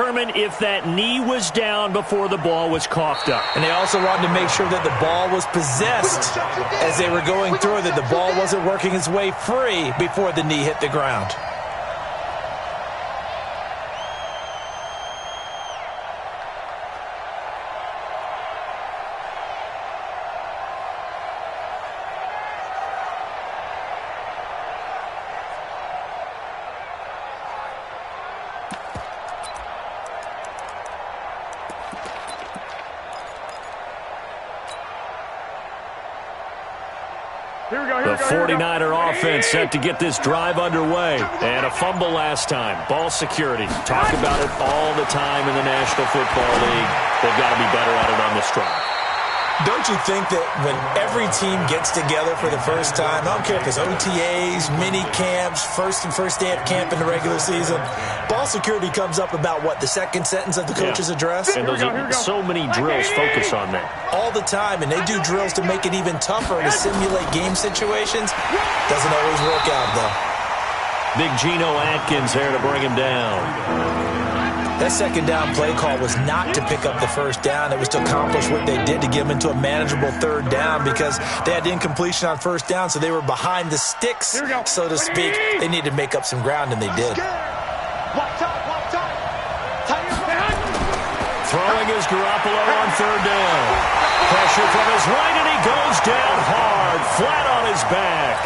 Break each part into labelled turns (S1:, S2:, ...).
S1: determine if that knee was down before the ball was coughed up.
S2: And they also wanted to make sure that the ball was possessed as they were going through, that the ball wasn't working its way free before the knee hit the ground.
S1: The 49er offense set to get this drive underway. And a fumble last time. Ball security. Talk about it all the time in the National Football League. They've got to be better at it on this drive.
S2: Don't you think that when every team gets together for the first time, I don't care if it's OTAs, mini camps, first day of camp in the regular season, ball security comes up about, what, the second sentence of the coach's address?
S1: And those are so many drills focus on that.
S2: All the time, and they do drills to make it even tougher to simulate game situations. Doesn't always work out, though.
S1: Big Geno Atkins there to bring him down.
S2: That second down play call was not to pick up the first down. It was to accomplish what they did, to get them into a manageable third down, because they had incompletion on first down, so they were behind the sticks, so to speak. They needed to make up some ground, and they did.
S1: Throwing is Garoppolo on third down. Pressure from his right, and he goes down hard, flat on his back.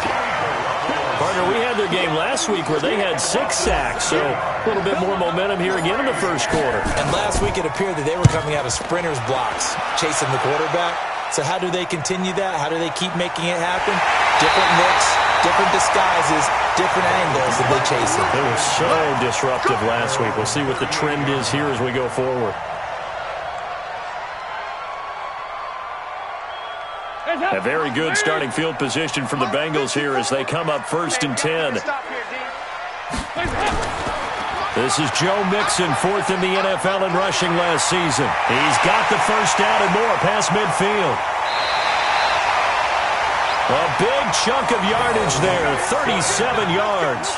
S1: Partner, we had their game last week where they had 6 sacks, so a little bit more momentum here again in the first quarter.
S2: And last week it appeared that they were coming out of sprinters blocks, chasing the quarterback. So how do they continue that? How do they keep making it happen? Different looks, different disguises, different angles that they chase it.
S1: They were so disruptive last week. We'll see what the trend is here as we go forward. A very good starting field position for the Bengals here as they come up 1st and 10. This is Joe Mixon, 4th in the NFL in rushing last season. He's got the first down and more past midfield. A big chunk of yardage there, 37 yards.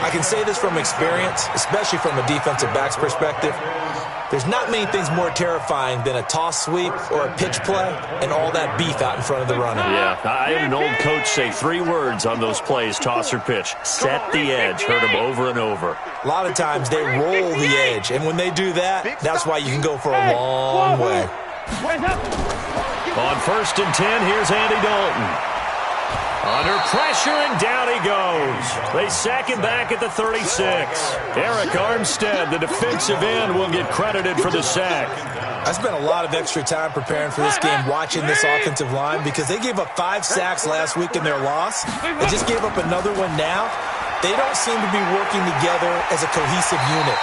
S2: I can say this from experience, especially from a defensive back's perspective. There's not many things more terrifying than a toss sweep or a pitch play and all that beef out in front of the runner.
S1: Yeah, I had an old coach say 3 words on those plays, toss or pitch. Set the edge. Heard him over and over.
S2: A lot of times they roll the edge, and when they do that, that's why you can go for a long way.
S1: On 1st and 10, here's Andy Dalton. Under pressure, and down he goes. They sack him back at the 36. Eric Armstead, the defensive end, will get credited for the sack.
S2: I spent a lot of extra time preparing for this game, watching this offensive line, because they gave up 5 sacks last week in their loss. They just gave up another one now. They don't seem to be working together as a cohesive unit.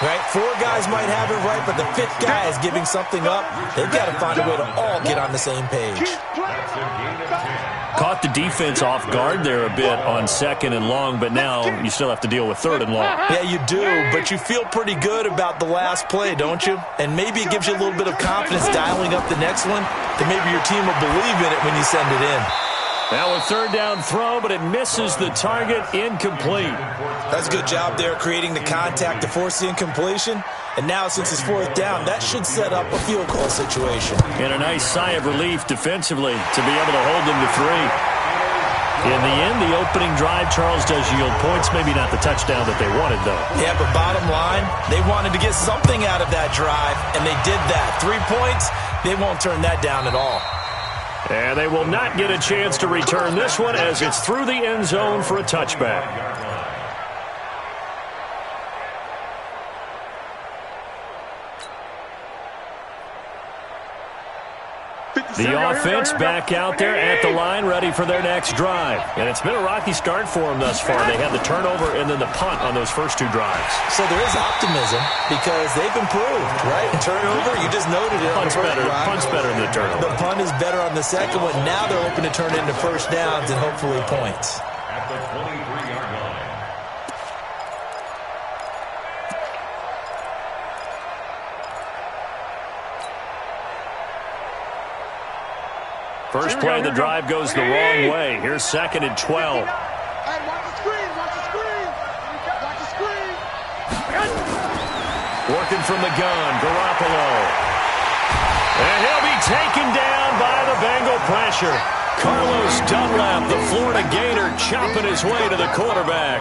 S2: Right? 4 guys might have it right, but the 5th guy is giving something up. They've got to find a way to all get on the same page.
S1: Caught the defense off guard there a bit on 2nd and long, but now you still have to deal with 3rd and long.
S2: Yeah, you do, but you feel pretty good about the last play, don't you? And maybe it gives you a little bit of confidence dialing up the next one, that maybe your team will believe in it when you send it in.
S1: Now a 3rd down throw, but it misses the target, incomplete.
S2: That's a good job there, creating the contact to force the incompletion. And now, since it's 4th down, that should set up a field goal situation.
S1: And a nice sigh of relief defensively to be able to hold them to 3. In the end, the opening drive, Charles, does yield points. Maybe not the touchdown that they wanted, though.
S2: Yeah, but bottom line, they wanted to get something out of that drive, and they did that. 3 points, they won't turn that down at all.
S1: And they will not get a chance to return this one as it's through the end zone for a touchback. The offense back out there at the line, ready for their next drive. And it's been a rocky start for them thus far. They had the turnover and then the punt on those first 2 drives.
S2: So there is optimism because they've improved, right? Turnover, you just noted it.
S1: Punt's better than the turnover.
S2: The punt is better on the second one. Now they're hoping to turn into first downs and hopefully points.
S3: At the 23-yard line.
S1: First play of the drive goes the wrong way. Here's 2nd and 12.
S4: Hey, watch the screen, watch the screen. Watch the screen.
S1: Working from the gun, Garoppolo. And he'll be taken down by the Bengal pressure. Carlos Dunlap, the Florida Gator, chopping his way to the quarterback.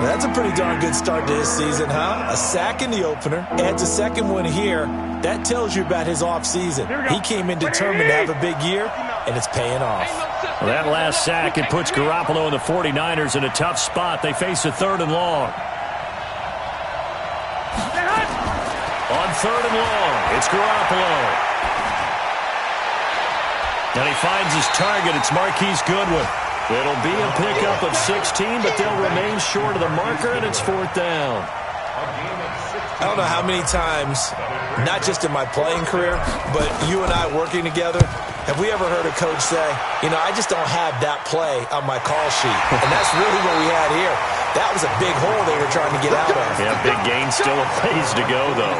S2: That's a pretty darn good start to his season, huh? A sack in the opener, adds a second one here. That tells you about his offseason. He came in determined to have a big year, and it's paying off.
S1: Well, that last sack, it puts Garoppolo and the 49ers in a tough spot. They face a 3rd and long. On 3rd and long, it's Garoppolo. And he finds his target. It's Marquise Goodwin. It'll be a pickup of 16, but they'll remain short of the marker, and it's 4th down.
S2: I don't know how many times, not just in my playing career, but you and I working together, have we ever heard a coach say, you know, I just don't have that play on my call sheet. And that's really what we had here. That was a big hole they were trying to get out of.
S1: Yeah, big gain, still a ways to go, though.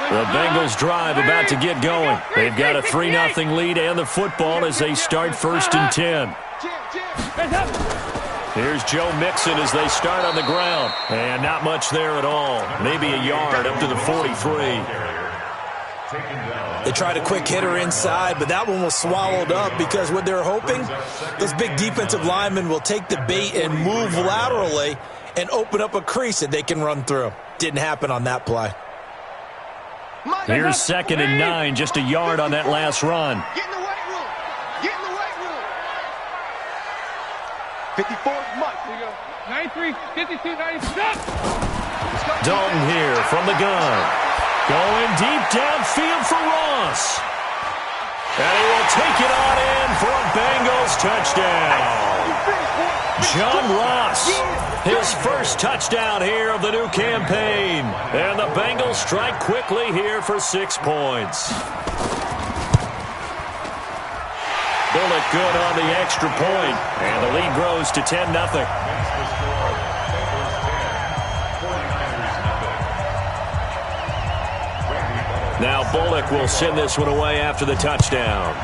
S1: The Bengals drive about to get going. They've got a 3-0 lead and the football as they start 1st and 10. Here's Joe Mixon as they start on the ground. And not much there at all. Maybe a yard up to the 43.
S2: They tried a quick hitter inside, but that one was swallowed up because what they're hoping, those big defensive linemen will take the bait and move laterally and open up a crease that they can run through. Didn't happen on that play.
S1: Here's 2nd and 9, just a yard on that last run.
S4: Get in the weight room. Get in the weight room. 54, Mike. Here you go. 93, 52, 97.
S1: Dalton here from the gun. Going deep downfield for Ross. And he will take it on in for a Bengals touchdown. John Ross, his first touchdown here of the new campaign. And the Bengals strike quickly here for 6 points. Bullock good on the extra point, and the lead grows to 10-0. Now Bullock will send this one away after the touchdown.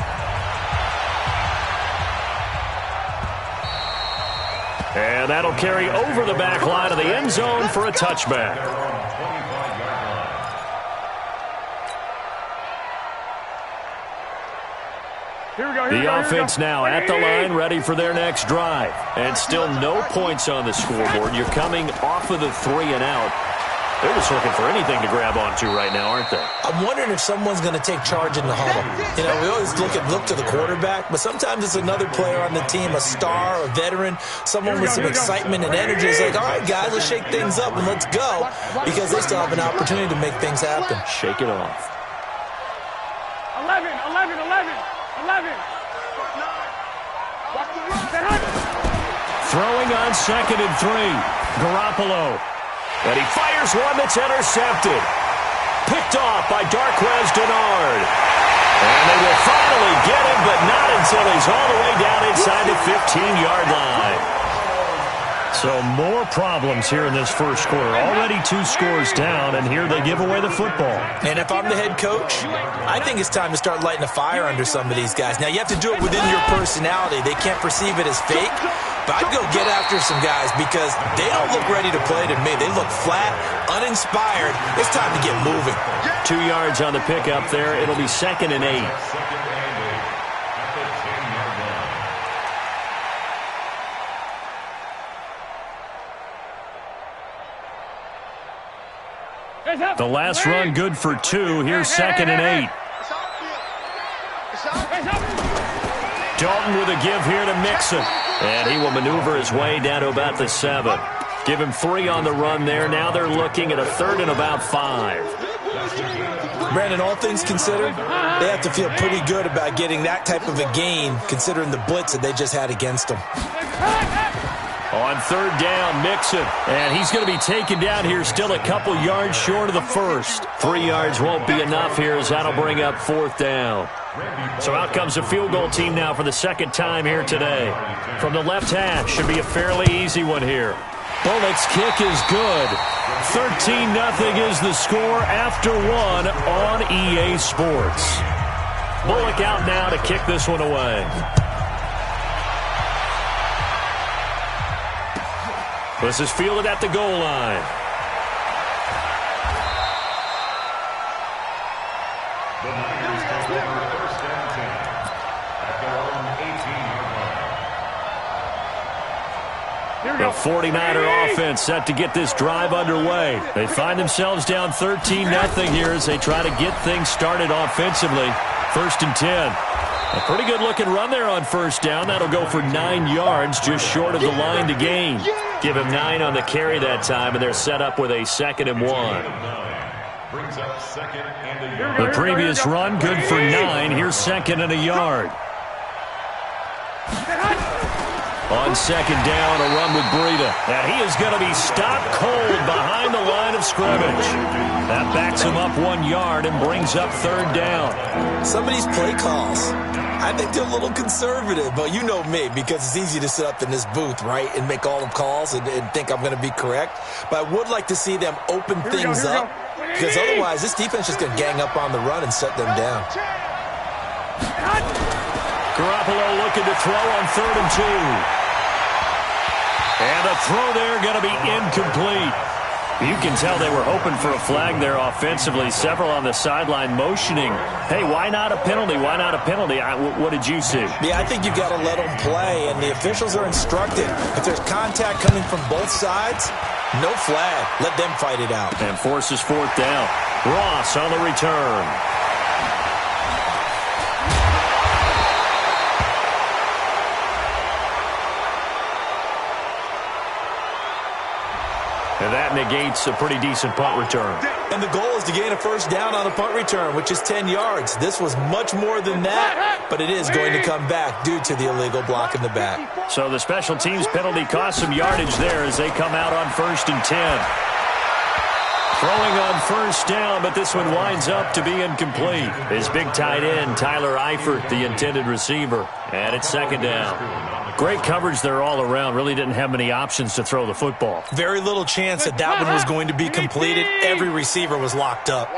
S1: And that'll carry over the back line of the end zone for a touchback. The offense now at the line, ready for their next drive. And still no points on the scoreboard. You're coming off of the 3 and out. They're just looking for anything to grab onto right now, aren't they?
S2: I'm wondering if someone's going to take charge in the huddle. You know, we always look to the quarterback, but sometimes it's another player on the team, a star, a veteran, someone with some excitement and energy. It's like, all right, guys, let's shake things up and let's go, because they still have an opportunity to make things happen.
S1: Shake it off.
S4: 11, 11, 11, 11.
S1: Throwing on 2nd and 3. Garoppolo. And he fires one that's intercepted. Picked off by Darquez Dennard. And they will finally get him, but not until he's all the way down inside the 15-yard line. So more problems here in this first quarter. Already 2 scores down, and here they give away the football.
S2: And if I'm the head coach, I think it's time to start lighting a fire under some of these guys. Now, you have to do it within your personality. They can't perceive it as fake. But I'd go get after some guys because they don't look ready to play to me. They look flat, uninspired. It's time to get moving.
S1: 2 yards on the pickup there. It'll be 2nd and 8. The last run good for 2. Here's 2nd and 8. Dalton with a give here to Mixon. And he will maneuver his way down to about the 7. Give him 3 on the run there. Now they're looking at a 3rd and about 5.
S2: Brandon, all things considered, they have to feel pretty good about getting that type of a gain, considering the blitz that they just had against them.
S1: On 3rd down, Mixon. And he's going to be taken down here still a couple yards short of the first. 3 yards won't be enough here as that'll bring up 4th down. So out comes the field goal team now for the 2nd time here today. From the left hash, should be a fairly easy one here. Bullock's kick is good. 13-0 is the score after 1 on EA Sports. Bullock out now to kick this one away. This is fielded at the goal line.
S3: The Niners take over first and 10 at their own 18-yard line.
S1: The 49er offense set to get this drive underway. They find themselves down 13-0 here as they try to get things started offensively. First and 10. A pretty good-looking run there on first down. That'll go for 9 yards, just short of the line to gain. Give him 9 on the carry that time, and they're set up with a 2nd and 1.
S3: Brings up 2nd and a yard.
S1: The previous run, good for 9. Here's 2nd and a yard. On 2nd down, a run with Breida. And he is going to be stopped cold behind the line of scrimmage. That backs him up 1 yard and brings up 3rd down.
S2: Some of these play calls, I think they're a little conservative, but you know me, because it's easy to sit up in this booth, right, and make all the calls and think I'm going to be correct. But I would like to see them open things up, because otherwise this defense is going to gang up on the run and shut them down.
S1: Garoppolo looking to throw on 3rd and 2. And the throw there going to be incomplete. You can tell they were hoping for a flag there offensively. Several on the sideline motioning. Hey, why not a penalty? Why not a penalty? What did you see?
S2: Yeah, I think you've got to let them play, and the officials are instructed. If there's contact coming from both sides, no flag. Let them fight it out.
S1: And forces 4th down. Ross on the return. And that negates a pretty decent punt return.
S2: And the goal is to gain a first down on a punt return, which is 10 yards. This was much more than that, but it is going to come back due to the illegal block in the back.
S1: So the special teams penalty cost some yardage there as they come out on 1st and 10. Throwing on 1st down, but this one winds up to be incomplete. His big tight end, Tyler Eifert, the intended receiver. And it's 2nd down. Great coverage there all around. Really didn't have many options to throw the football.
S2: Very little chance that that one was going to be completed. Every receiver was locked up.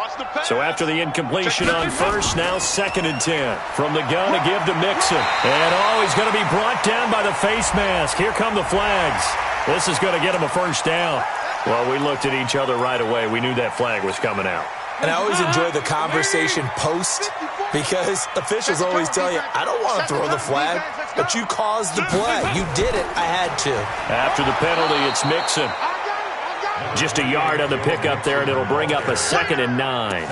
S1: So after the incompletion on 1st, now 2nd and 10. From the gun to give to Mixon. And he's going to be brought down by the face mask. Here come the flags. This is going to get him a 1st down. Well, we looked at each other right away. We knew that flag was coming out.
S2: And I always enjoy the conversation post, because officials always tell you, I don't want to throw the flag, but you caused the play. You did it. I had to.
S1: After the penalty, it's Mixon. Just a yard on the pickup there, and it'll bring up a 2nd and 9.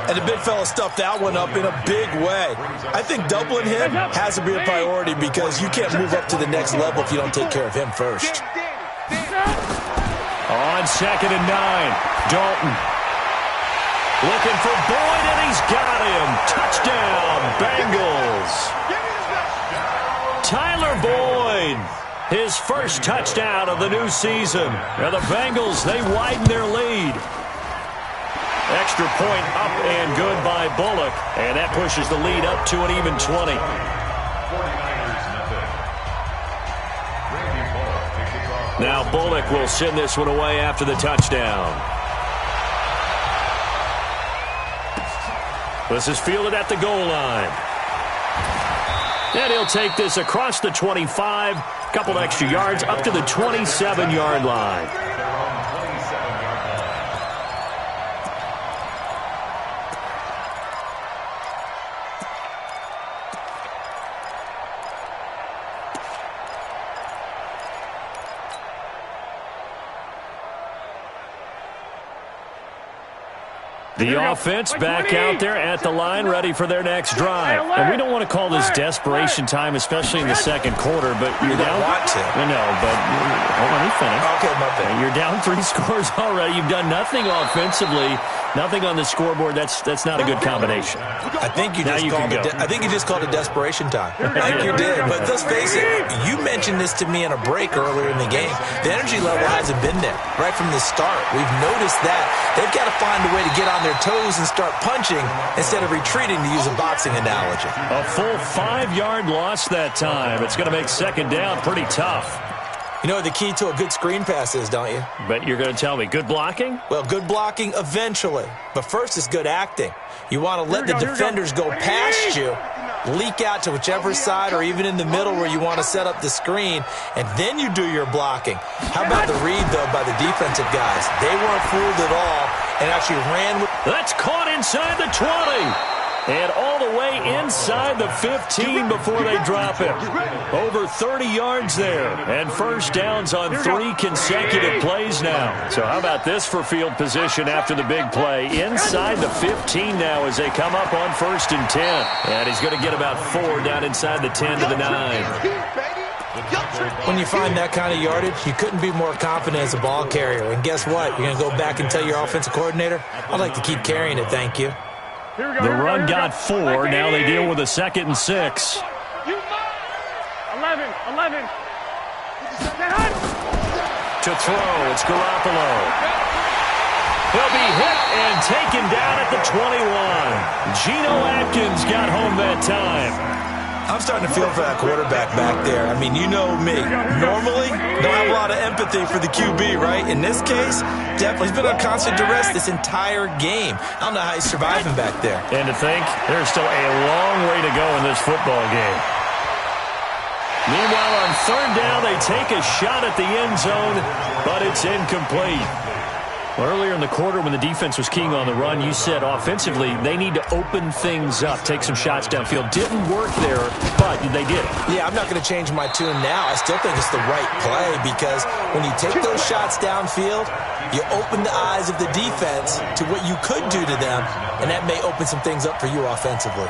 S2: And the big fella stuffed that one up in a big way. I think doubling him has to be a priority, because you can't move up to the next level if you don't take care of him first.
S1: On 2nd and 9, Dalton. Looking for Boyd, and he's got him. Touchdown, Bengals. Tyler Boyd, his first touchdown of the new season. Now the Bengals, they widen their lead. Extra point up and good by Bullock, and that pushes the lead up to an even 20.
S3: 49ers nothing.
S1: Now Bullock will send this one away after the touchdown. This is fielded at the goal line. And he'll take this across the 25, couple extra yards, up to the 27-yard line. The offense back out there at the line, ready for their next drive. And we don't want to call this desperation time, especially in the second quarter, but you're down.
S2: Want to.
S1: I know, but hold on, let me finish.
S2: Okay, my bad.
S1: You're down 3 scores already. You've done nothing offensively, nothing on the scoreboard. That's not a good combination.
S2: I think you just called it desperation time. I think you did. But let's face it, you mentioned this to me in a break earlier in the game. The energy level hasn't been there right from the start. We've noticed that. They've got to find a way to get on their toes and start punching instead of retreating, to use a boxing analogy.
S1: A full 5-yard loss that time. It's going to make 2nd down pretty tough.
S2: You know what the key to a good screen pass is, don't you?
S1: But you're going to tell me, good blocking?
S2: Well, good blocking eventually. But first is good acting. You want to let the defenders go past you leak out to whichever side or even in the middle where you want to set up the screen, and then you do your blocking. How about the read, though, by the defensive guys? They weren't fooled at all and actually ran with...
S1: That's caught inside the 20. And all the way inside the 15 before they drop it. Over 30 yards there. And first downs on 3 consecutive plays now. So how about this for field position after the big play? Inside the 15 now as they come up on 1st and 10. And he's going to get about 4 down inside the 10 to the 9.
S2: When you find that kind of yardage, you couldn't be more confident as a ball carrier. And guess what? You're going to go back and tell your offensive coordinator, I'd like to keep carrying it, thank you.
S1: The run got 4. Now they deal with a 2nd and 6.
S4: 11.
S1: To throw, it's Garoppolo. He'll be hit and taken down at the 21. Geno Atkins got home that time.
S2: I'm starting to feel for that quarterback back there. I mean, you know me. Normally, don't have a lot of empathy for the QB, right? In this case, definitely he's been on constant duress this entire game. I don't know how he's surviving back there.
S1: And to think, there's still a long way to go in this football game. Meanwhile, on 3rd down, they take a shot at the end zone, but it's incomplete. Well, earlier in the quarter when the defense was keying on the run, you said offensively they need to open things up, take some shots downfield. Didn't work there, but they did it.
S2: Yeah, I'm not going to change my tune now. I still think it's the right play because when you take those shots downfield, you open the eyes of the defense to what you could do to them, and that may open some things up for you offensively.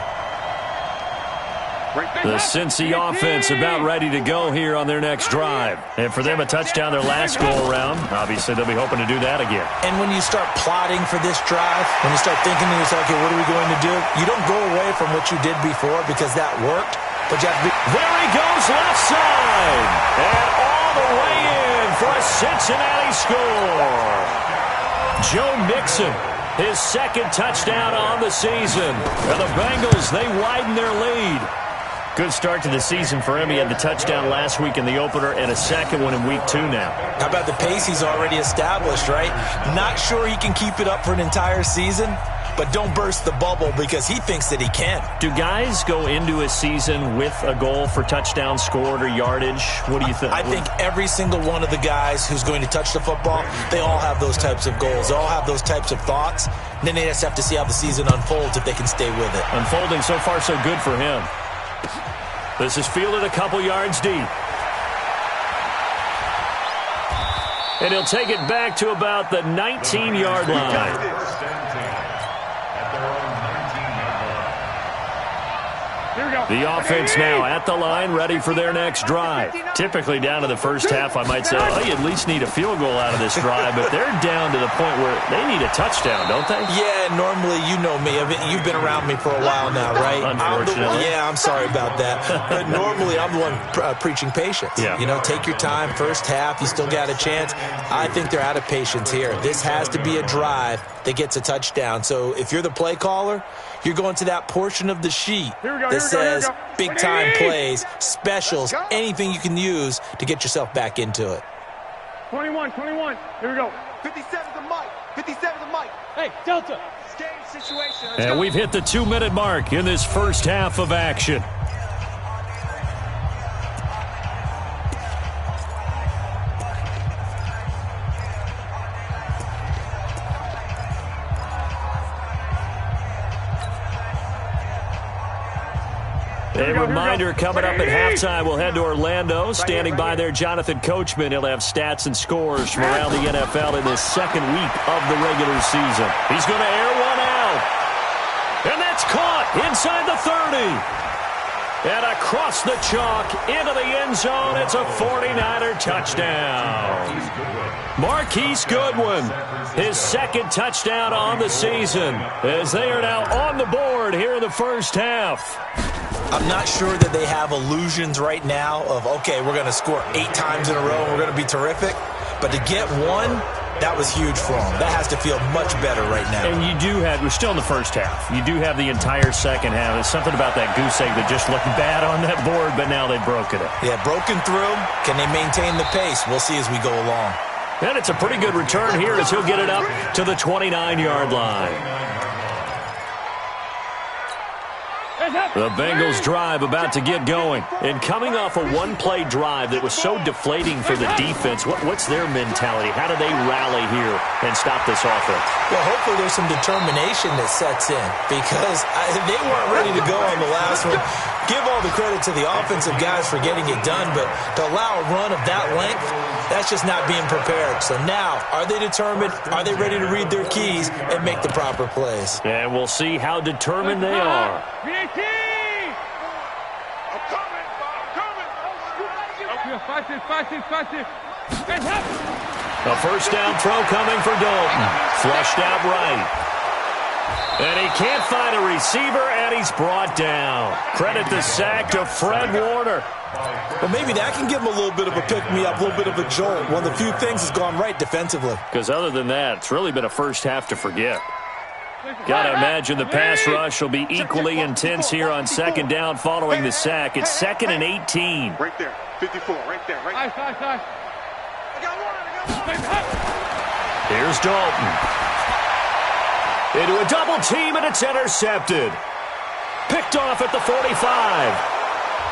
S1: The Cincy offense about ready to go here on their next drive. And for them, a touchdown their last go-around. Obviously, they'll be hoping to do that again.
S2: And when you start plotting for this drive, when you start thinking to yourself, okay, what are we going to do? You don't go away from what you did before because that worked. But you have to be...
S1: There he goes, left side. And all the way in for a Cincinnati score. Joe Mixon, his 2nd touchdown on the season. And the Bengals, they widen their lead. Good start to the season for him. He had the touchdown last week in the opener and a 2nd one in week 2 now.
S2: How about the pace he's already established, right? Not sure he can keep it up for an entire season, but don't burst the bubble because he thinks that he can.
S1: Do guys go into a season with a goal for touchdown scored or yardage? What do you think?
S2: I think every single one of the guys who's going to touch the football, they all have those types of goals. They all have those types of thoughts. And then they just have to see how the season unfolds if they can stay with it.
S1: Unfolding so far so good for him. This is fielded a couple yards deep. And he'll take it back to about the 19-yard line. The offense now at the line, ready for their next drive. Typically down to the first half, I might say, oh, you at least need a field goal out of this drive, but they're down to the point where they need a touchdown, don't they?
S2: Yeah, normally, you know me. You've been around me for a while now, right?
S1: Unfortunately.
S2: I'm sorry about that. But normally, I'm the one preaching patience.
S1: Yeah.
S2: You know, take your time. First half, you still got a chance. I think they're out of patience here. This has to be a drive that gets a touchdown. So if you're the play caller, you're going to that portion of the sheet that says big-time plays, specials, anything you can use to get yourself back into it.
S4: 21. Here we go.
S5: 57 to Mike. 57 to Mike.
S4: Hey, Delta.
S5: Game situation.
S1: And we've hit the 2-minute mark in this first half of action. A reminder coming up at halftime, we'll head to Orlando. Standing by there, Jonathan Coachman. He'll have stats and scores from around the NFL in this 2nd week of the regular season. He's going to air one out. And that's caught inside the 30. And across the chalk into the end zone. It's a 49er touchdown. Marquise Goodwin, his 2nd touchdown on the season, as they are now on the board here in the first half.
S2: I'm not sure that they have illusions right now of, okay, we're going to score 8 times in a row and we're going to be terrific. But to get one, that was huge for them. That has to feel much better right now.
S1: And you do have, we're still in the first half. You do have the entire second half. There's something about that goose egg that just looked bad on that board, but now they've broken it.
S2: Yeah, broken through. Can they maintain the pace? We'll see as we go along.
S1: And it's a pretty good return here as he'll get it up to the 29-yard line. The Bengals drive about to get going. And coming off a one-play drive that was so deflating for the defense, what's their mentality? How do they rally here and stop this offense?
S2: Well, hopefully there's some determination that sets in because they weren't ready to go on the last one. Give all the credit to the offensive guys for getting it done, but to allow a run of that length, that's just not being prepared. So now, are they determined? Are they ready to read their keys and make the proper plays?
S1: And we'll see how determined they are. A first down throw coming for Dalton. Flushed out right. And he can't find a receiver, and he's brought down. Credit the sack to Fred Warner.
S2: Well, maybe that can give him a little bit of a pick-me-up, a little bit of a jolt. One of the few things has gone right defensively.
S1: Because other than that, it's really been a first half to forget. Got to imagine the pass rush will be equally intense here on second down following the sack. It's 2nd and 18.
S5: Right there. 54. Right there. Right there.
S1: Here's Dalton. Into a double team, and it's intercepted. Picked off at the 45.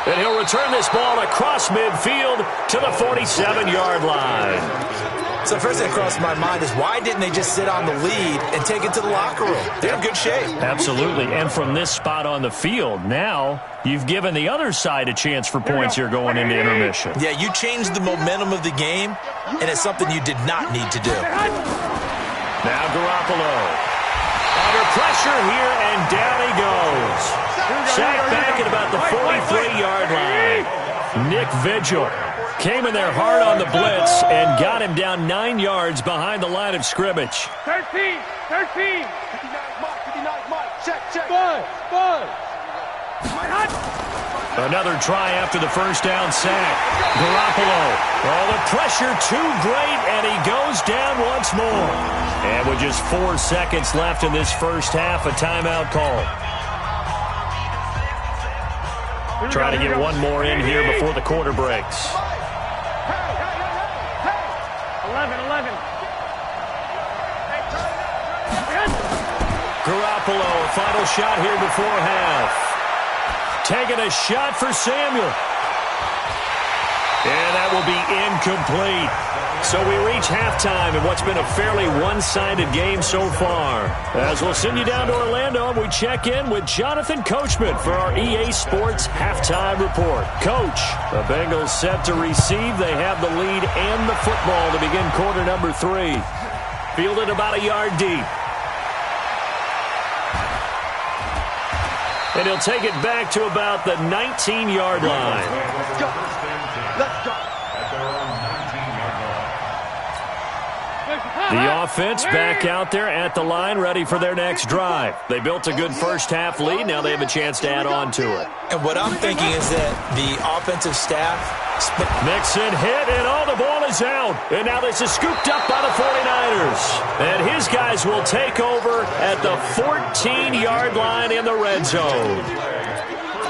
S1: And he'll return this ball across midfield to the 47-yard line.
S2: So first thing that crossed my mind is why didn't they just sit on the lead and take it to the locker room? They're in good shape.
S1: Absolutely. And from this spot on the field, now you've given the other side a chance for points here going into intermission.
S2: Yeah, you changed the momentum of the game, and it's something you did not need to do.
S1: Now Garoppolo. Under pressure here, and down he goes. Sacked back at about the 43-yard line. Nick Vigil came in there hard on the blitz and got him down 9 yards behind the line of scrimmage.
S4: 13.
S5: 59 Mike. Check.
S4: Bud.
S1: Another try after the first down sack. Garoppolo. Oh, the pressure too great, and he goes down once more. And with just 4 seconds left in this first half, a timeout call. Try to get one more in here before the quarter breaks.
S4: 11.
S1: Garoppolo, a final shot here before half. Taking a shot for Samuel. And that will be incomplete. So we reach halftime in what's been a fairly one-sided game so far. As we'll send you down to Orlando, and we check in with Jonathan Coachman for our EA Sports Halftime Report. Coach, the Bengals set to receive. They have the lead and the football to begin quarter number 3. Fielded about a yard deep. And he'll take it back to about the 19-yard line.
S5: Let's go.
S1: The offense back out there at the line, ready for their next drive. They built a good first-half lead. Now they have a chance to add on to it.
S2: And what I'm thinking is that the offensive staff...
S1: Mixon hit, and all the ball is out. And now this is scooped up by the 49ers. And his guys will take over at the 14-yard line in the red zone.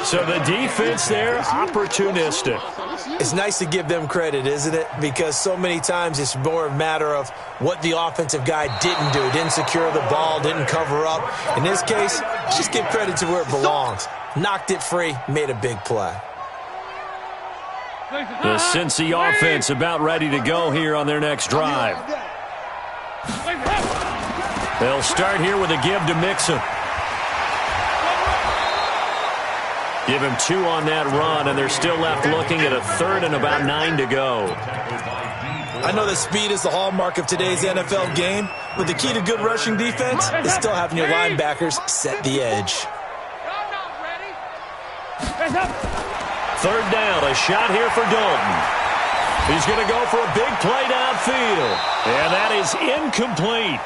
S1: So the defense there, opportunistic.
S2: It's nice to give them credit, isn't it? Because so many times it's more a matter of what the offensive guy didn't do. Didn't secure the ball, didn't cover up. In this case, just give credit to where it belongs. Knocked it free, made a big play.
S1: The Cincy offense about ready to go here on their next drive. They'll start here with a give to Mixon. Give him 2 on that run, and they're still left looking at a 3rd and about 9 to go.
S2: I know that speed is the hallmark of today's NFL game, but the key to good rushing defense is still having your linebackers set the edge.
S1: 3rd down, a shot here for Dalton. He's going to go for a big play downfield, and that is incomplete.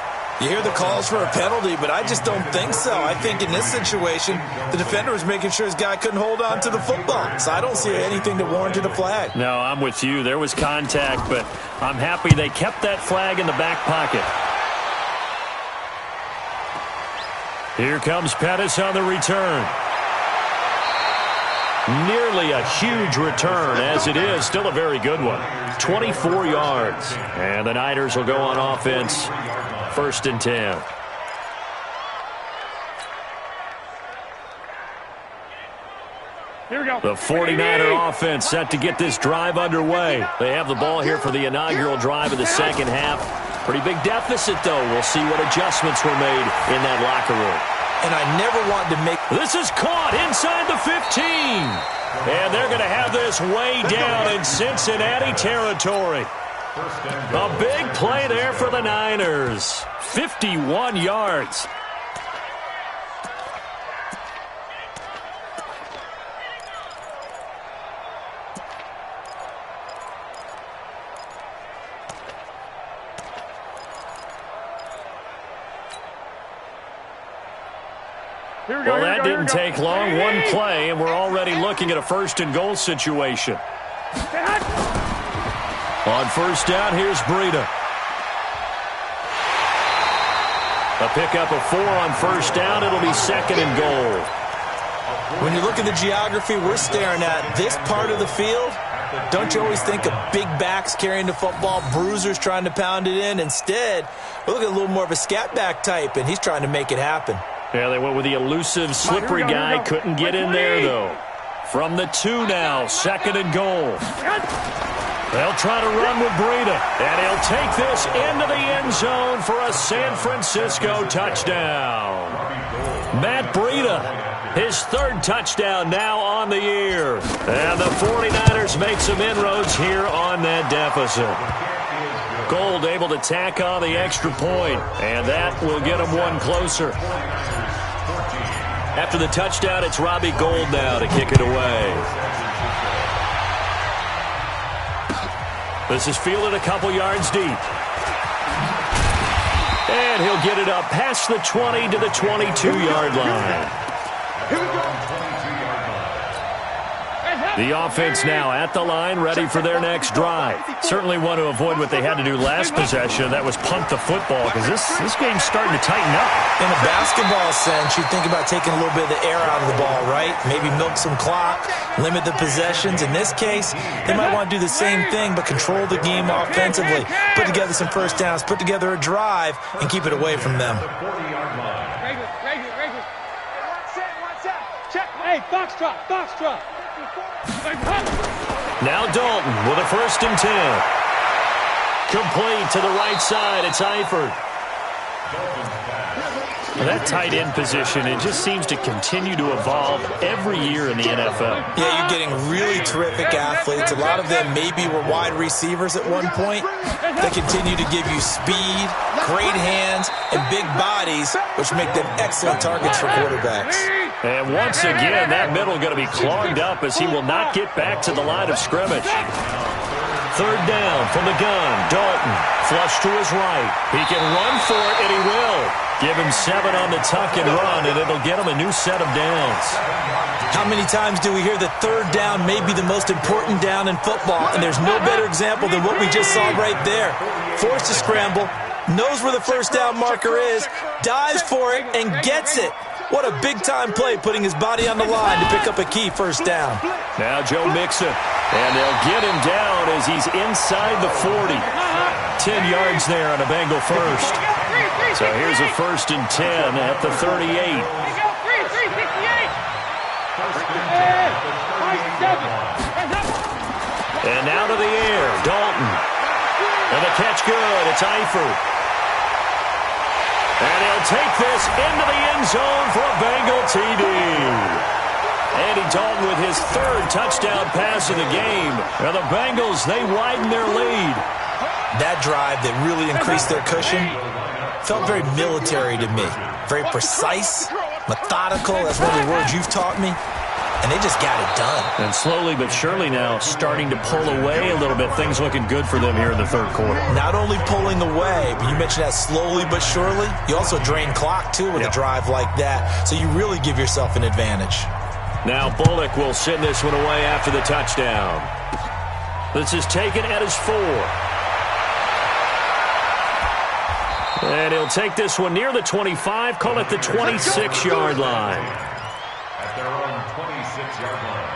S2: You hear the calls for a penalty, but I just don't think so. I think in this situation, the defender was making sure his guy couldn't hold on to the football. So I don't see anything to warrant a flag.
S1: No, I'm with you. There was contact, but I'm happy they kept that flag in the back pocket. Here comes Pettis on the return. Nearly a huge return, as it is. Still a very good one. 24 yards. And the Niners will go on offense. 1st and 10. The 49er offense set to get this drive underway. They have the ball here for the inaugural drive of the second half. Pretty big deficit, though. We'll see what adjustments were made in that locker room.
S2: And I never wanted to make...
S1: This is caught inside the 15. And they're going to have this way down in Cincinnati territory. A big play there for the Niners. 51 yards. Well, that didn't take long. One play, and we're already looking at a first-and-goal situation. On first down, here's Breida. A pickup of 4 on first down. It'll be second and goal.
S2: When you look at the geography we're staring at, this part of the field, don't you always think of big backs carrying the football, bruisers trying to pound it in? Instead, we look at a little more of a scat back type, and he's trying to make it happen.
S1: Yeah, they went with the elusive, slippery guy. Couldn't get in there, though. From the 2 now, second and goal. They'll try to run with Breida. And he'll take this into the end zone for a San Francisco touchdown. Matt Breida, his 3rd touchdown now on the year. And the 49ers make some inroads here on that deficit. Gold able to tack on the extra point, and that will get them one closer. After the touchdown, it's Robbie Gould now to kick it away. This is fielded a couple yards deep. And he'll get it up past the 20 to the 22-yard line.
S5: Here we go.
S1: The offense now at the line, ready for their next drive. Certainly want to avoid what they had to do last possession. That was punt the football, because this game's starting to tighten up.
S2: In a basketball sense, you think about taking a little bit of the air out of the ball, right? Maybe milk some clock, limit the possessions. In this case, they might want to do the same thing, but control the game offensively. Put together some first downs, put together a drive, and keep it away from them.
S4: Hey, foxtrot, foxtrot.
S1: Now Dalton with a 1st and 10. Complete to the right side. It's Eifert. That tight end position, it just seems to continue to evolve every year in the NFL.
S2: Yeah, you're getting really terrific athletes. A lot of them maybe were wide receivers at one point. They continue to give you speed, great hands, and big bodies, which make them excellent targets for quarterbacks.
S1: And once again, that middle going to be clogged up as he will not get back to the line of scrimmage. 3rd down from the gun. Dalton, flush to his right. He can run for it, and he will. Give him 7 on the tuck and run, and it'll get him a new set of downs.
S2: How many times do we hear that 3rd down may be the most important down in football, and there's no better example than what we just saw right there. Forced to scramble, knows where the first down marker is, dives for it, and gets it. What a big-time play, putting his body on the line to pick up a key first down.
S1: Now Joe Mixon, and they'll get him down as he's inside the 40. 10 yards there on a Bengal first. So here's a 1st and 10 at the 38. And now to the air, Dalton. And the catch good, it's Eifert. And he'll take this into the end zone for a Bengal TD. Andy Dalton with his 3rd touchdown pass of the game. And the Bengals, they widen their lead.
S2: That drive that really increased their cushion felt very military to me. Very precise, methodical. That's one of the words you've taught me. And they just got it done.
S1: And slowly but surely now starting to pull away a little bit. Things looking good for them here in the 3rd quarter.
S2: Not only pulling away, but you mentioned that slowly but surely. You also drain clock, too, with a drive like that. So you really give yourself an advantage.
S1: Now Bullock will send this one away after the touchdown. This is taken at his 4. And he'll take this one near the 25, call it the 26-yard line.
S3: At their own 26-yard line.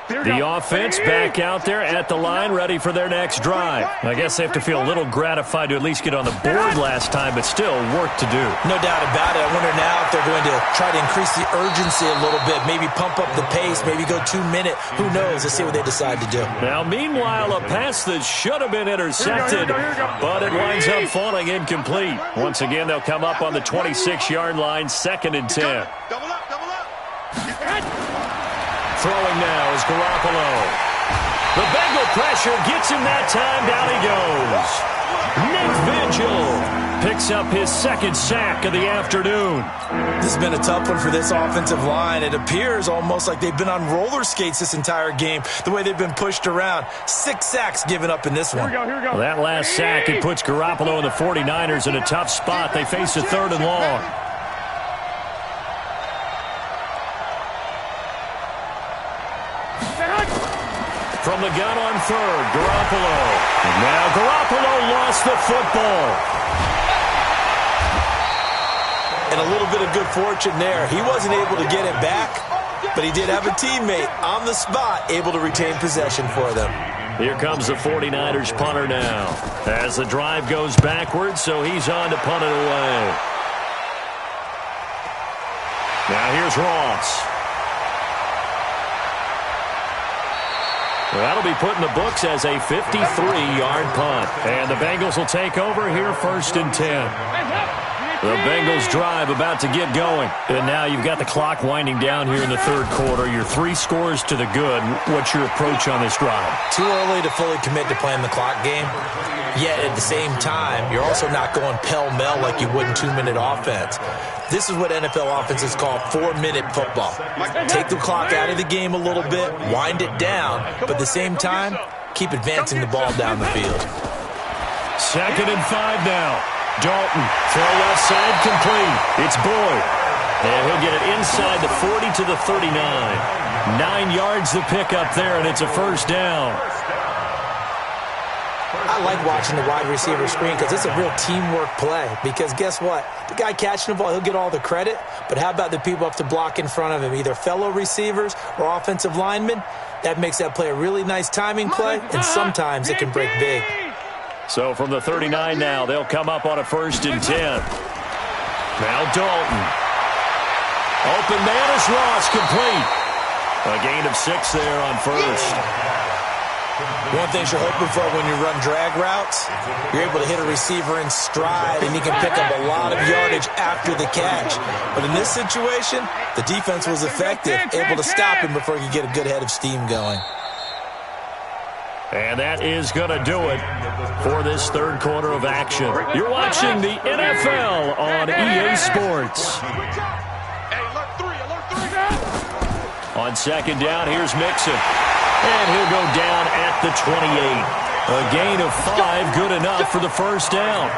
S1: The offense back out there at the line, ready for their next drive. I guess they have to feel a little gratified to at least get on the board last time, but still work to do.
S2: No doubt about it. I wonder now if they're going to try to increase the urgency a little bit, maybe pump up the pace, maybe go 2 minute. Who knows? Let's see what they decide to do.
S1: Now, meanwhile, a pass that should have been intercepted, but it winds up falling incomplete. Once again, they'll come up on the 26-yard line, 2nd and 10.
S5: Double up, double up.
S1: Throwing now is Garoppolo. The Bengal pressure gets him that time. Down he goes. Nick Vigil picks up his 2nd sack of the afternoon.
S2: This has been a tough one for this offensive line. It appears almost like they've been on roller skates this entire game, the way they've been pushed around. 6 sacks given up in this one.
S4: Here we go.
S1: Well, that last sack, it puts Garoppolo and the 49ers in a tough spot. They face a 3rd and long. From the gun on 3rd, Garoppolo. And now Garoppolo lost the football.
S2: And a little bit of good fortune there. He wasn't able to get it back, but he did have a teammate on the spot able to retain possession for them.
S1: Here comes the 49ers punter now. As the drive goes backwards, so he's on to punt it away. Now here's Ross. Well, that'll be put in the books as a 53-yard punt. And the Bengals will take over here 1st and 10. The Bengals drive about to get going. And now you've got the clock winding down here in the 3rd quarter. You're 3 scores to the good. What's your approach on this drive?
S2: Too early to fully commit to playing the clock game. Yet at the same time, you're also not going pell-mell like you would in 2-minute offense. This is what NFL offenses call 4-minute football. Take the clock out of the game a little bit, wind it down, but at the same time, keep advancing the ball down the field.
S1: 2nd and 5 now. Dalton, throw left side, complete. It's Boyd. And he'll get it inside the 40 to the 39. 9 yards to pick up there, and it's a 1st down.
S2: I like watching the wide receiver screen because it's a real teamwork play. Because guess what? The guy catching the ball, he'll get all the credit. But how about the people up to block in front of him, either fellow receivers or offensive linemen? That makes that play a really nice timing play, and sometimes it can break big.
S1: So from the 39 now, they'll come up on a 1st and 10. Now Dalton. Open man is Ross, complete. A gain of 6 there on 1st.
S2: One thing you're hoping for when you run drag routes, you're able to hit a receiver in stride, and you can pick up a lot of yardage after the catch. But in this situation, the defense was effective, able to stop him before he could get a good head of steam going.
S1: And that is going to do it for this 3rd quarter of action. You're watching the NFL on EA Sports. On 2nd down, here's Mixon. And he'll go down at the 28. A gain of 5, good enough for the 1st down.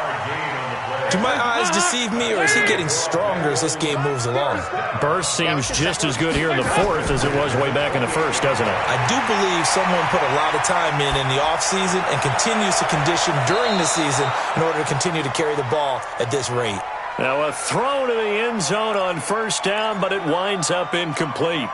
S2: Do my eyes deceive me, or is he getting stronger as this game moves along?
S1: Burst seems just as good here in the 4th as it was way back in the 1st, doesn't it?
S2: I do believe someone put a lot of time in the offseason and continues to condition during the season in order to continue to carry the ball at this rate.
S1: Now a throw to the end zone on 1st down, but it winds up incomplete.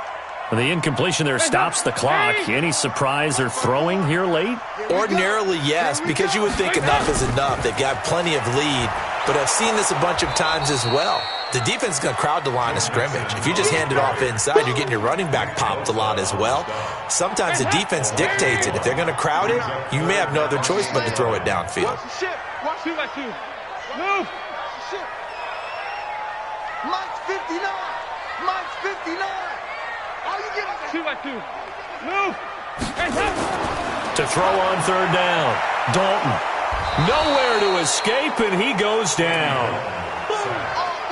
S1: The incompletion there stops the clock. Any surprise they're throwing here late?
S2: Ordinarily, yes, because you would think enough is enough. They've got plenty of lead, but I've seen this a bunch of times as well. The defense is going to crowd the line of scrimmage. If you just hand it off inside, you're getting your running back popped a lot as well. Sometimes the defense dictates it. If they're going to crowd it, you may have no other choice but to throw it downfield.
S4: Watch 2 by 2. Move.
S5: Mike's 59. Mike's 59.
S4: 2 by 2. Move.
S1: To throw on 3rd down. Dalton. Nowhere to escape, and he goes down.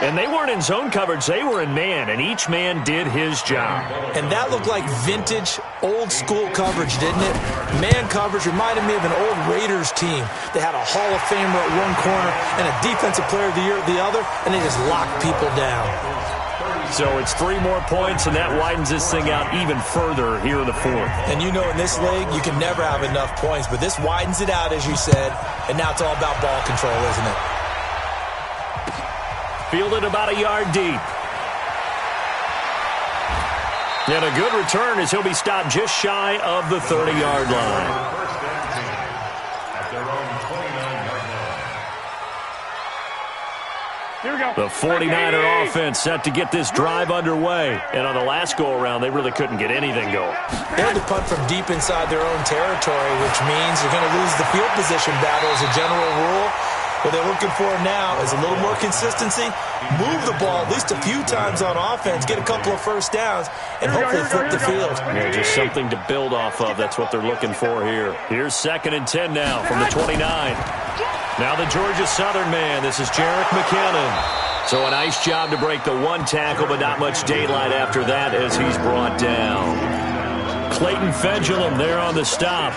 S1: And they weren't in zone coverage. They were in man, and each man did his job.
S2: And that looked like vintage, old-school coverage, didn't it? Man coverage reminded me of an old Raiders team. They had a Hall of Famer at one corner and a Defensive Player of the Year at the other, and they just locked people down.
S1: So it's 3 more points, and that widens this thing out even further here in the 4th.
S2: And you know in this league, you can never have enough points, but this widens it out, as you said, and now it's all about ball control, isn't it?
S1: Fielded about a yard deep. And a good return as he'll be stopped just shy of the 30-yard line.
S3: First and 10 at their own 29-yard line.
S4: Here we go.
S1: The 49er offense set to get this drive underway. And on the last go-around, they really couldn't get anything going.
S2: They had to punt from deep inside their own territory, which means you're going to lose the field position battle as a general rule. What they're looking for now is a little more consistency, move the ball at least a few times on offense, get a couple of first downs, and hopefully flip the field.
S1: Yeah, just something to build off of. That's what they're looking for here. Here's 2nd and 10 now from the 29. Now the Georgia Southern man. This is Jarek McKinnon. So a nice job to break the one tackle, but not much daylight after that as he's brought down. Clayton Fedulum there on the stop.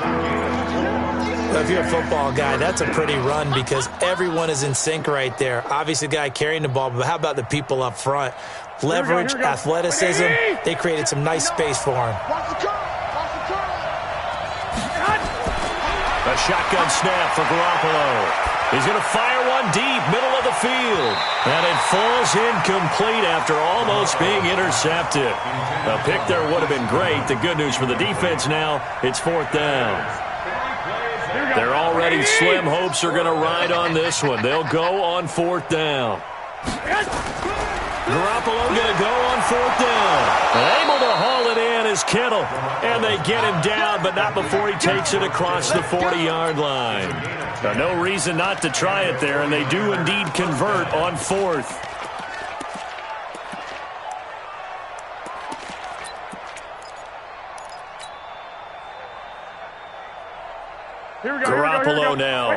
S2: If you're a football guy, that's a pretty run because everyone is in sync right there. Obviously, the guy carrying the ball, but how about the people up front? Leverage, athleticism, they created some nice space for him.
S1: A shotgun snap for Garoppolo. He's going to fire one deep, middle of the field. And it falls incomplete after almost being intercepted. A pick there would have been great. The good news for the defense now, it's 4th down. Their already slim hopes are going to ride on this one. They'll go on 4th down. Garoppolo going to go on 4th down. Able to haul it in is Kittle. And they get him down, but not before he takes it across the 40-yard line. Now, no reason not to try it there, and they do indeed convert on 4th. Garoppolo now.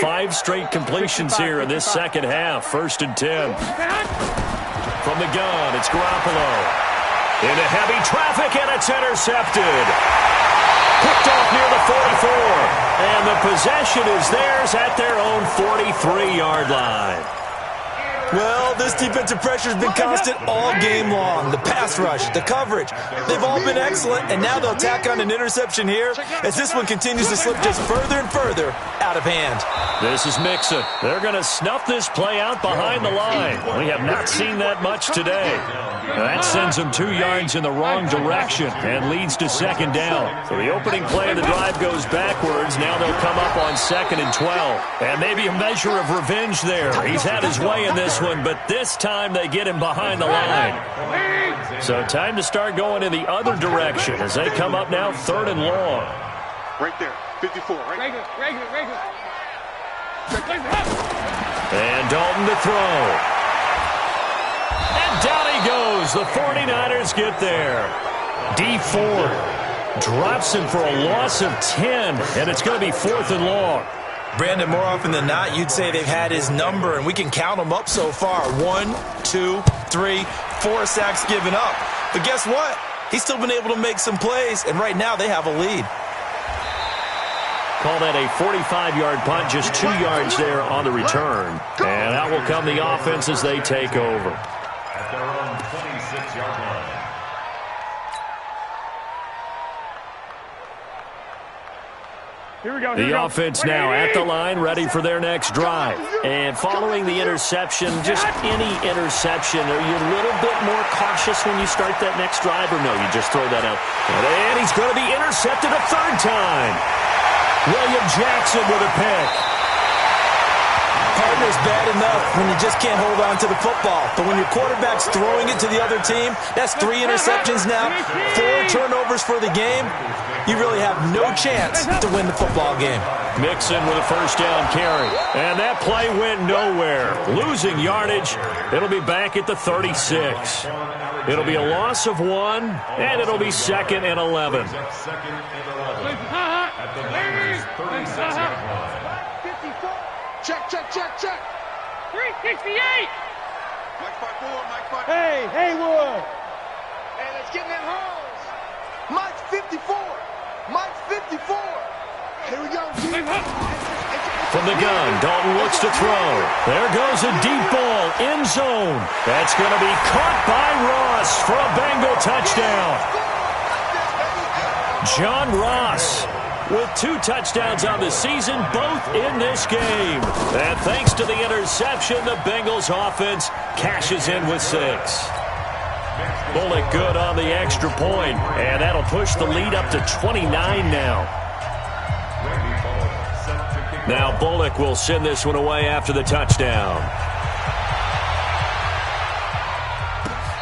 S1: 5 straight completions here in this second half. 1st and 10. From the gun, it's Garoppolo. Into heavy traffic, and it's intercepted. Picked off near the 44. And the possession is theirs at their own 43-yard line.
S2: Well, this defensive pressure has been constant all game long. The pass rush, the coverage, they've all been excellent, and now they'll tack on an interception here as this one continues to slip just further and further out of hand.
S1: This is Mixon. They're going to snuff this play out behind the line. We have not seen that much today. That sends them 2 yards in the wrong direction and leads to 2nd down. So the opening play of the drive goes backwards. Now they'll come up on 2nd and 12. And maybe a measure of revenge there. He's had his way in this one, but this time they get him behind the line. So time to start going in the other direction as they come up now 3rd and long.
S5: Right there, 54, right?
S4: Regular.
S1: And Dalton to throw. And down he goes. The 49ers get there. D Ford drops him for a loss of 10, and it's going to be 4th and long.
S2: Brandon, more often than not, you'd say they've had his number, and we can count them up so far. 1, 2, 3, 4 sacks given up. But guess what? He's still been able to make some plays, and right now they have a lead.
S1: Call that a 45-yard punt, just 2 yards there on the return. And out will come the offense as they take over.
S3: At their own 26-yard line.
S4: Here we go.
S1: The offense now at the line, ready for their next drive. And following the interception, just any interception, are you a little bit more cautious when you start that next drive, or no, you just throw that out? And he's going to be intercepted a 3rd time. William Jackson with a pick.
S2: Partner's bad enough when you just can't hold on to the football. But when your quarterback's throwing it to the other team, that's 3 interceptions now, 4 turnovers for the game. You really have no chance to win the football game.
S1: Mixon with a 1st down carry. And that play went nowhere. Losing yardage. It'll be back at the 36. It'll be a loss of 1, and it'll be 2nd and 11.
S3: At the Niners' 36-yard line.
S5: 54. Check.
S4: 368.
S5: Mike 5-4.
S4: Hey, Haywood.
S5: Hey, let's get in that holes. Mike's 54. Mike's 54. Here we go.
S1: From the gun, Dalton looks to throw. There goes a deep ball, end zone. That's going to be caught by Ross for a Bengal touchdown. John Ross with 2 touchdowns on the season, both in this game. And thanks to the interception, the Bengals offense cashes in with 6. Bullock good on the extra point, and that'll push the lead up to 29 now. Now Bullock will send this one away after the touchdown.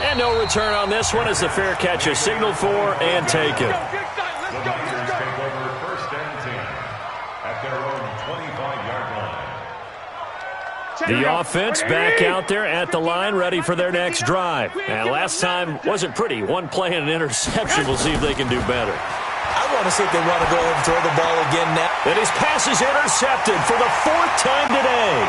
S1: And no return on this one as the fair catch is signaled for and taken.
S3: The Buccaneers take over 1st and 10 at their own 25-yard line.
S1: The offense back out there at the line, ready for their next drive. And last time wasn't pretty. One play and an interception. We'll see if they can do better.
S2: I want to see if they want to go ahead and throw the ball again now.
S1: And his pass is intercepted for the 4th time today.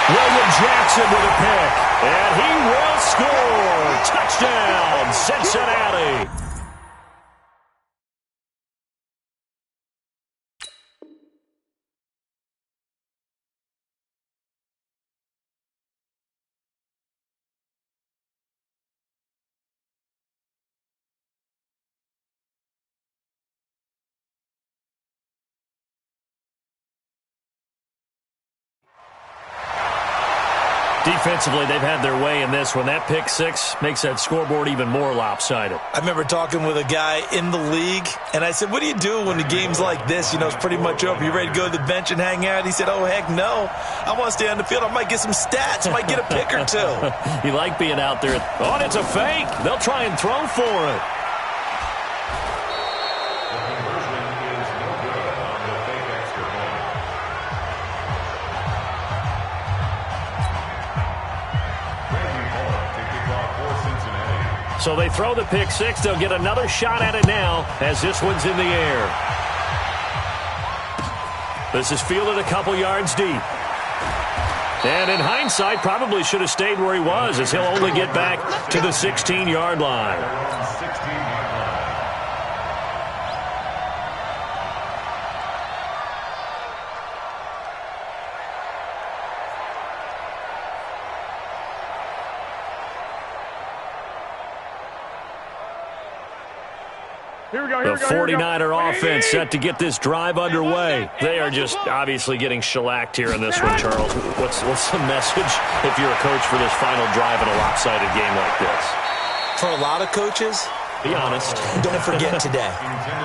S1: William Jackson with a pick. And he will score. Touchdown, Cincinnati. Defensively, they've had their way in this one. That pick six makes that scoreboard even more lopsided.
S2: I remember talking with a guy in the league, and I said, what do you do when the game's like this? You know, it's pretty much over. You ready to go to the bench and hang out? He said, oh, heck no. I want to stay on the field. I might get some stats. I might get a pick or two.
S1: You like being out there. Oh, and it's a fake. They'll try and throw for it.
S3: The conversion is no good on the fake extra point.
S1: So they throw the pick six. They'll get another shot at it now as this one's in the air. This is fielded a couple yards deep. And in hindsight, probably should have stayed where he was as he'll only get back to the 16-yard line.
S3: 16-yard line.
S1: The 49er offense set to get this drive underway. They are just obviously getting shellacked here in this one, Charles. What's the message if you're a coach for this final drive in a lopsided game like this?
S2: For a lot of coaches,
S1: be honest.
S2: Don't forget today.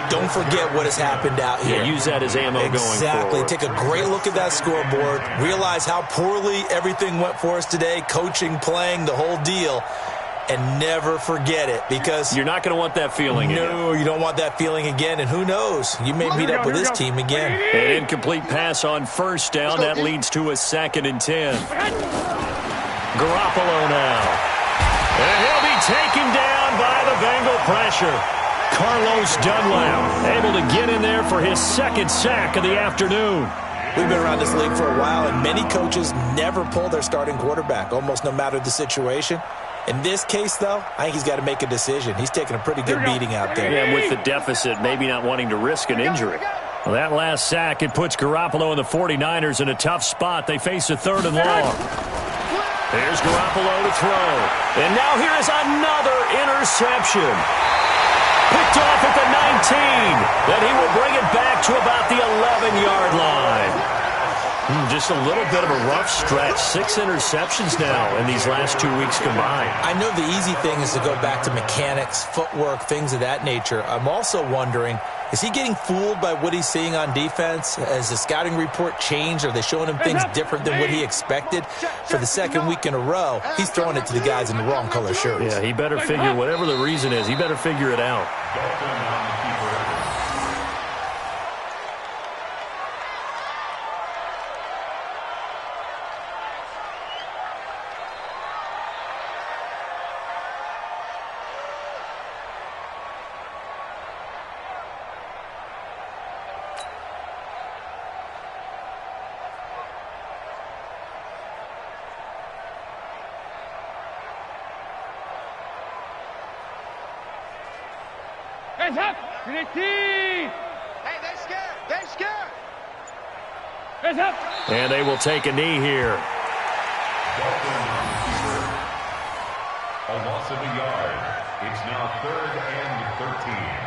S2: Don't forget what has happened out here.
S1: Yeah, use that as ammo going forward.
S2: Exactly. Take a great look at that scoreboard. Realize how poorly everything went for us today. Coaching, playing, the whole deal. And never forget it, because
S1: you're not going to want that feeling again.
S2: No, you don't want that feeling again. And who knows? You may meet up with this team again.
S1: An incomplete pass on first down. That leads to a 2nd and 10. Garoppolo now. And he'll be taken down by the Bengal pressure. Carlos Dunlap able to get in there for his 2nd sack of the afternoon.
S2: We've been around this league for a while, and many coaches never pull their starting quarterback, almost no matter the situation. In this case, though, I think he's got to make a decision. He's taking a pretty good beating out there.
S1: Yeah, with the deficit, maybe not wanting to risk an injury. Well, that last sack, it puts Garoppolo and the 49ers in a tough spot. They face a 3rd and long. There's Garoppolo to throw. And now here is another interception. Picked off at the 19. Then he will bring it back to about the 11-yard line. Just a little bit of a rough stretch. 6 interceptions now in these last 2 weeks combined.
S2: I know the easy thing is to go back to mechanics, footwork, things of that nature. I'm also wondering, is he getting fooled by what he's seeing on defense? Has the scouting report changed? Are they showing him things different than what he expected? For the 2nd week in a row, he's throwing it to the guys in the wrong color shirts.
S1: Yeah, he better figure, whatever the reason is, he better figure it out.
S4: Hands up! Hey,
S5: they're scared. They're scared.
S4: Hands up!
S1: And they will take a knee here.
S3: A loss of a yard. It's now 3rd and 13.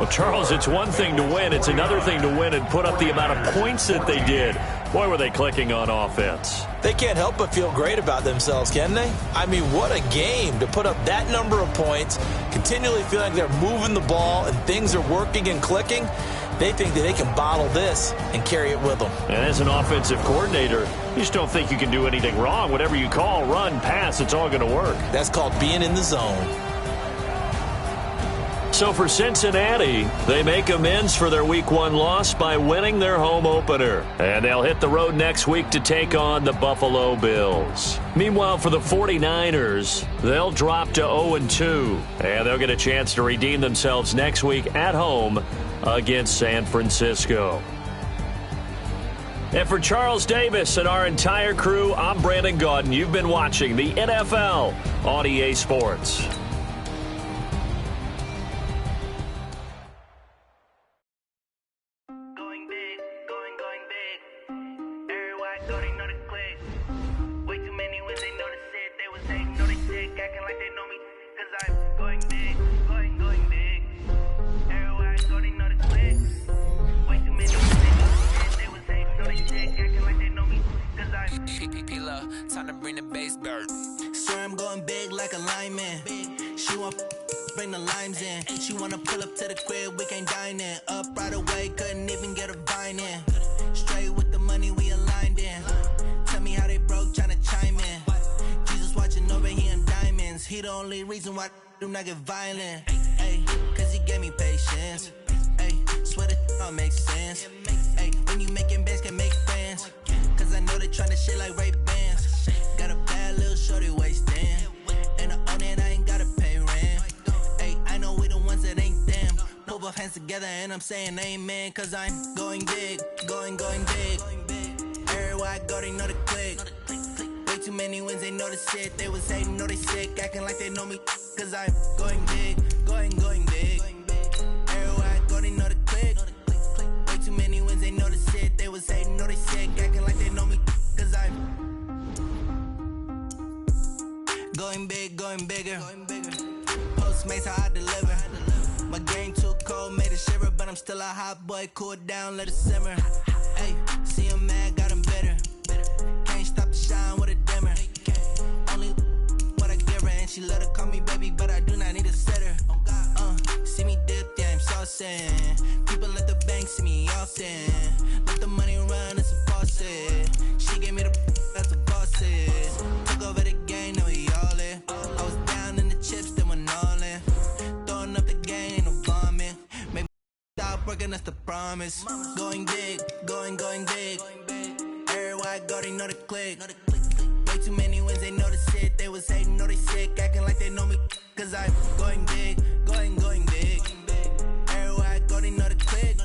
S1: Well, Charles, it's one thing to win. It's another thing to win and put up the amount of points that they did. Boy, were they clicking on offense.
S2: They can't help but feel great about themselves, can they? I mean, what a game to put up that number of points, continually feeling like they're moving the ball and things are working and clicking. They think that they can bottle this and carry it with them.
S1: And as an offensive coordinator, you just don't think you can do anything wrong. Whatever you call, run, pass, it's all going to work.
S2: That's called being in the zone.
S1: So for Cincinnati, they make amends for their Week 1 loss by winning their home opener. And they'll hit the road next week to take on the Buffalo Bills. Meanwhile, for the 49ers, they'll drop to 0-2. And they'll get a chance to redeem themselves next week at home against San Francisco. And for Charles Davis and our entire crew, I'm Brandon Gaudin. You've been watching the NFL on EA Sports.
S6: Time to bring the bass bird. Swear I'm going big like a lineman. She want bring the limes in. She wanna pull up to the crib, we can't dine in. Up right away, couldn't even get a vine in. Straight with the money we aligned in. Tell me how they broke, tryna chime in. Jesus watching over here in diamonds. He the only reason why I do not get violent. Ay, cause he gave me patience. Ay, swear that all makes sense. Ay, when you making bands can make friends. Cause I know they tryna shit like Ray Bans. Got a bad little shorty wasting. And I own it, I ain't gotta pay rent. Ay, I know we the ones that ain't them. Put both hands together and I'm saying amen. Cause I'm going big, going big. Everywhere I go, they know the click. Way too many wins, they know the shit. They was hating, know they sick, acting like they know me. Cause I'm going big, going big. Everywhere I go, they know the click. Way too many wins, they know the shit. They was hating, know they sick, acting like they know me. Cause I'm going big, going bigger. Postmates how I deliver. My game too cold, made it shiver, but I'm still a hot boy. Cool it down, let it simmer. Hey, see him mad, got him bitter. Can't stop the shine with a dimmer. Only what I give her, and she let her call me baby, but I do not need a sitter. See me dip, yeah, I'm saucing. People at the bank see me often. Let the money run, it's a faucet. She gave me the that's a faucet. Took over the game, now we all in. I was down in the chips, then went all in. Throwing up the game, ain't no vomit. Maybe stop working, that's the promise. Going big, going big. Everywhere I go, they know the click. Way too many wins, they know the shit. They was hating, know they sick, acting like they know me. Cause I'm going big, going big. Everywhere I go, they know the click.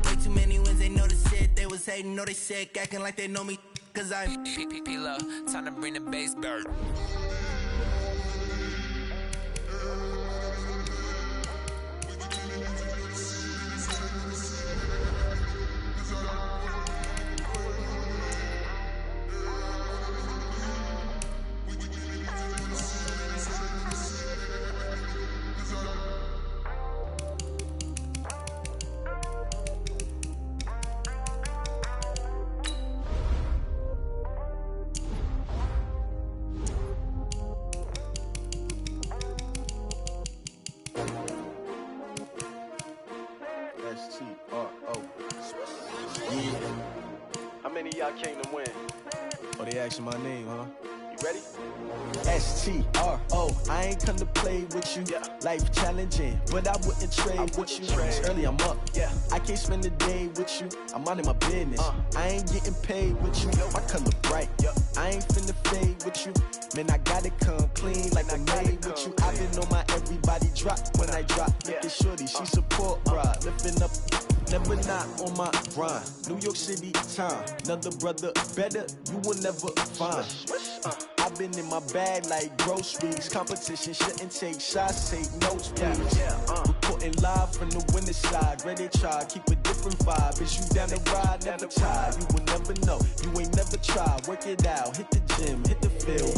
S6: Way too many wins, they know the shit. They was hating, know they sick, acting like they know me. Cause I'm P-P-P-Love, time to bring the bass bird.
S5: Y'all came to win.
S7: Oh, they asking my name, huh?
S5: You ready?
S7: S-T-R-O, I ain't come to play with you.
S5: Yeah.
S7: Life challenging, but I wouldn't trade with you. It's early, I'm up.
S5: Yeah.
S7: I can't spend the day with you. I'm minding my business. I ain't getting paid with you. My color bright.
S5: Yep.
S7: I ain't finna fade with you. Man, I gotta come clean like I'm made with you. I've been on my everybody drop when I drop. Look at shorty, she support ride. Lifting up, never not on my grind. New York City time, another brother better, you will never find. I've been in my bag like groceries. Competition shouldn't take shots, take notes, please. Reporting live from the winning side. Ready to try, keep a different vibe. Is you down the ride? Never try. You will never know. You ain't never tried. Work it out. Hit the gym. Hit the field.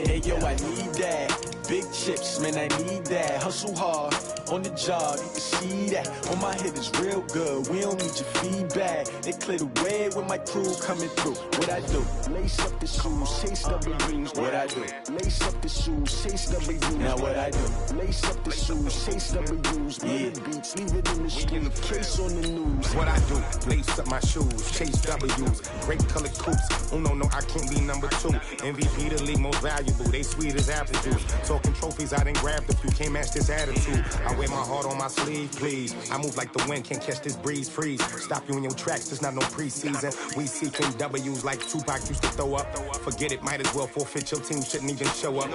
S7: Hey, yo, I need that. Big chips, man, I need that. Hustle hard on the job. You can see that. On my head is real good. We don't need your feedback. They clear the way with my crew coming through. What I do? Lace up the shoes, chase W's. What I do? Lace up the shoes, chase W's. Now what I do? Lace up the shoes, chase W's. Yeah. Beats, leave it in the street, case on the news.
S8: What I do? Lace up my shoes, chase W's. Great colored coops. Oh no, I can't be number 2. MVP the league most valuable. They sweet as apple juice. Talking trophies, I didn't grab the few. Can't match this attitude. I wear my heart on my sleeve, please. I move like the wind, can't catch this breeze, freeze. Stop you in your tracks, there's not no preseason. We seeking W's like Tupac used to throw up. Forget it, might as well forfeit. Your team shouldn't even show up.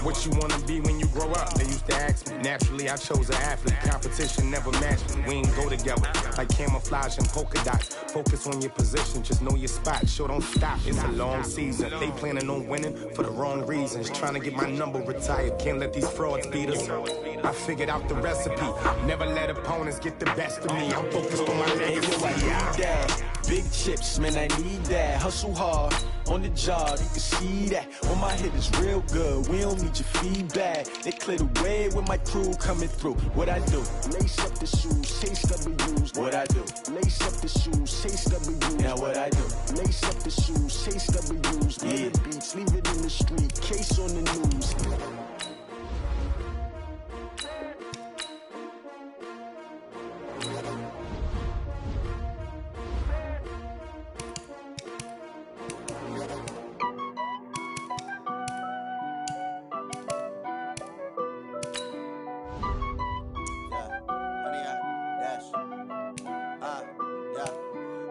S8: What you wanna be when you grow up? They used to ask me. Naturally, I chose an athlete. Competition never matched me. We ain't go together like camouflage and polka dots. Focus on your position, just know your spot. Sure, don't stop. It's a long season. They planning on winning for the wrong reasons. Trying to get my number retired. Can't let these frauds beat us. I figured out the recipe. Never let opponents get the best of me. I'm focused on my legacy.
S7: I need that. Big chips, man, I need that. Hustle hard on the job, you can see that. On my head is real good. We don't need your feedback. They clear the way with my crew coming through. What I do? Lace up the shoes, chase W's. What I do? Lace up the shoes, chase W's. Now what I do? Lace up the shoes, chase W's. Yeah. Beats, leave it in the street, case on the news.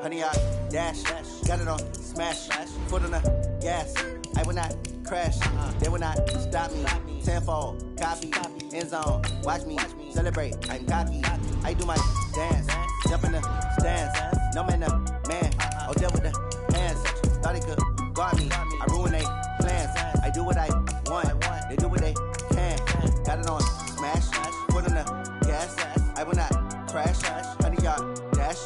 S6: Honey, I dash, got it on, smash, foot on the gas. I will not crash, they will not stop me. Tenfold, copy, end zone, watch me celebrate. I'm cocky, I do my dance, jump in the stands. No man, man, oh deal with the hands. Thought he could guard me, I ruin they plans. I do what I want, they do what they can. Got it on, smash, foot on the gas. I will not crash, honey, y'all dash,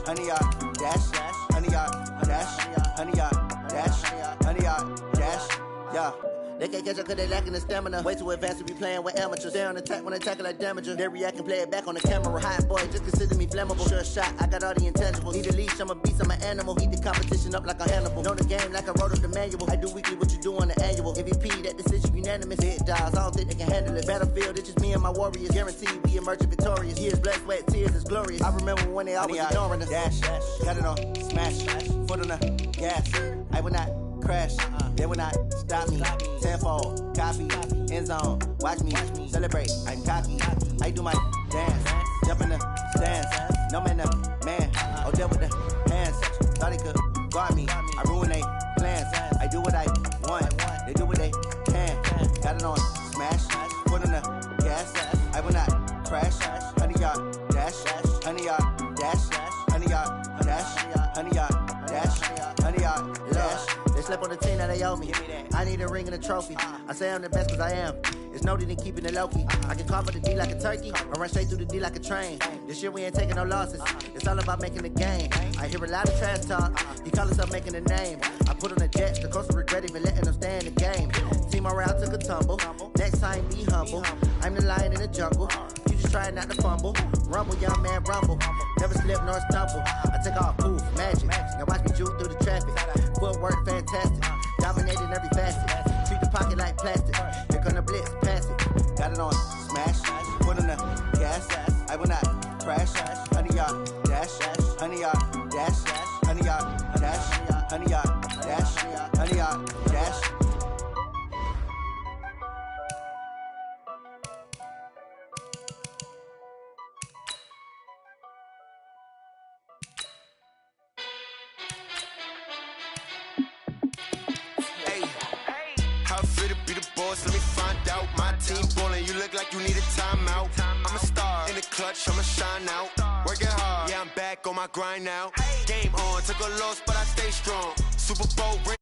S6: honey, y'all dash, honey, y'all dash, honey, y'all dash, honey, y'all dash, yeah. They can't catch up cause they lacking the stamina. Way too advanced to be playing with amateurs. Stay on attack when they tackle like damager. They react and play it back on the camera. Hot boy, just consider me flammable. Sure shot, I got all the intangibles. Need a leash, I'm a beast, I'm an animal. Heat the competition up like a Hannibal. Know the game like I wrote up the manual. I do weekly what you do on the annual. MVP, that decision unanimous. Hit dials, I don't think they can handle it. Battlefield, it's just me and my warriors. Guaranteed we emerging victorious. Years, blood, sweat, tears, it's glorious. I remember when they always ignoring us. Dash, got it on, smash, foot on the gas. I will not crash, they will not stop me. Tenfold, copy, end zone, watch me celebrate. I'm cocky, I do my dance, jump in the stands. No man, man, oh deal with the hands. Thought he could guard me, I ruin they plans. I do what I want, they do what they can. Got it on, smash, foot on the gas. I will not crash, honey, y'all dash, honey, y'all dash, honey, y'all dash, honey, y'all dash, honey, y'all dash. They slept on the team that they owe me. I need a ring and a trophy. I say I'm the best cause I am. It's no need in keeping it low-key. I can call for the D like a turkey, or run straight through the D like a train. This year we ain't taking no losses. It's all about making the game. I hear a lot of trash talk. He call himself making a name. I put on the Jets, the coach will regret even letting them stay in the game. Team morale took a tumble. Next time be humble. I'm the lion in the jungle. You just trying not to fumble. Rumble, young man, rumble. Never slip nor stumble. I take off, poof, magic. Now watch me juke through the traffic. Footwork fantastic. Dominating every facet. Treat the pocket like plastic. Here come the blitz, pass it. Got it on, smash. Foot on the gas. I will not crash. Honey, y'all dash. Honey, y'all dash. Honey, y'all dash. Honey, y'all dash. Honey, y'all dash.
S9: Let me find out. My team ballin', you look like you need a timeout. I'm a star in the clutch, I'ma shine out. Working hard, yeah, I'm back on my grind now. Game on, took a loss, but I stay strong. Super Bowl ring.